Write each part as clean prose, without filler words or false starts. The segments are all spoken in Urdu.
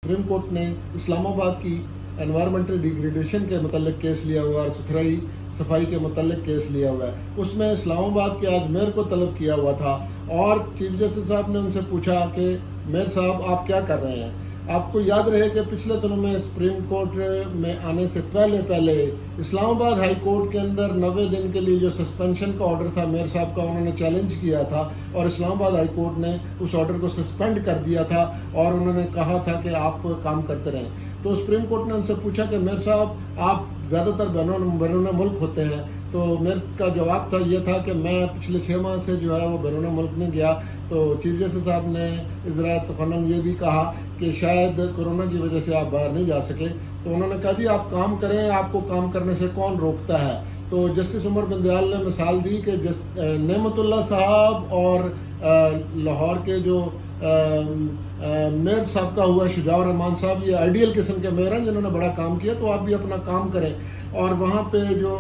سپریم کورٹ نے اسلام آباد کی انوائرمنٹل ڈیگریڈیشن کے متعلق کیس لیا ہوا ہے اور صفائی کے متعلق کیس لیا ہوا ہے. اس میں اسلام آباد کے آج میئر کو طلب کیا ہوا تھا اور چیف جسٹس صاحب نے ان سے پوچھا کہ میئر صاحب آپ کیا کر رہے ہیں. آپ کو یاد رہے کہ پچھلے دنوں میں سپریم کورٹ میں آنے سے پہلے اسلام آباد ہائی کورٹ کے اندر 90 دن کے لیے جو سسپینشن کا آرڈر تھا میئر صاحب کا, انہوں نے چیلنج کیا تھا اور اسلام آباد ہائی کورٹ نے اس آرڈر کو سسپینڈ کر دیا تھا اور انہوں نے کہا تھا کہ آپ کام کرتے رہیں. تو سپریم کورٹ نے ان سے پوچھا کہ میئر صاحب آپ زیادہ تر بیرون ملک ہوتے ہیں. تو میئر کا جواب تھا یہ تھا کہ میں پچھلے 6 ماہ سے جو ہے وہ بیرون ملک نہیں گیا. تو چیف جسٹس صاحب نے ازراء تفنن یہ بھی کہا کہ شاید کورونا کی وجہ سے آپ باہر نہیں جا سکے. تو انہوں نے کہا جی آپ کام کریں, آپ کو کام کرنے سے کون روکتا ہے. تو جسٹس عمر بندیال نے مثال دی کہ نعمت اللہ صاحب اور لاہور کے جو میئر صاحب کا ہوا شجاع الرحمان صاحب, یہ آئیڈیل قسم کے میئر ہیں جنہوں نے بڑا کام کیا. تو آپ بھی اپنا کام کریں. اور وہاں پہ جو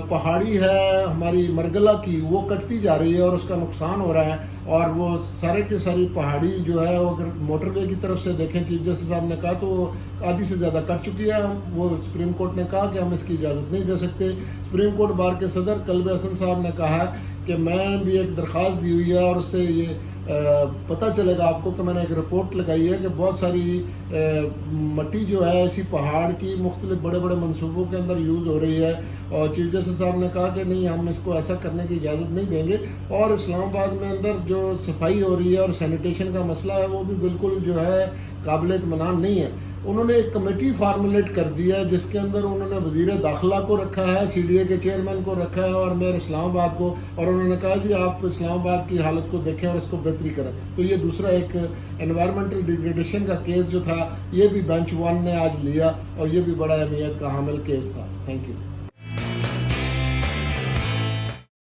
پہاڑی ہے ہماری مرگلہ کی وہ کٹتی جا رہی ہے اور اس کا نقصان ہو رہا ہے, اور وہ سارے کی ساری پہاڑی جو ہے وہ اگر موٹر وے کی طرف سے دیکھیں چیف جسٹس صاحب نے کہا تو آدھی سے زیادہ کٹ چکی ہے. وہ سپریم کورٹ نے کہا کہ ہم اس کی اجازت نہیں دے سکتے. سپریم کورٹ بار کے صدر کلب حسن صاحب نے کہا کہ میں بھی ایک درخواست دی ہوئی ہے اور اس سے یہ پتہ چلے گا آپ کو کہ میں نے ایک رپورٹ لگائی ہے کہ بہت ساری مٹی جو ہے اسی پہاڑ کی مختلف بڑے بڑے منصوبوں کے اندر یوز ہو رہی ہے. اور چیف جسٹس صاحب نے کہا کہ نہیں, ہم اس کو ایسا کرنے کی اجازت نہیں دیں گے. اور اسلام آباد میں اندر جو صفائی ہو رہی ہے اور سینیٹیشن کا مسئلہ ہے وہ بھی بالکل جو ہے قابل اطمینان نہیں ہے. انہوں نے ایک کمیٹی فارمولیٹ کر دی ہے جس کے اندر انہوں نے وزیر داخلہ کو رکھا ہے, سی ڈی اے کے چیئرمین کو رکھا ہے اور میئر اسلام آباد کو, اور انہوں نے کہا جی آپ اسلام آباد کی حالت کو دیکھیں اور اس کو بہتری کریں. تو یہ دوسرا ایک انوائرمنٹل ڈیگریڈیشن کا کیس جو تھا یہ بھی بینچ 1 نے آج لیا اور یہ بھی بڑا اہمیت کا حامل کیس تھا. Thank you.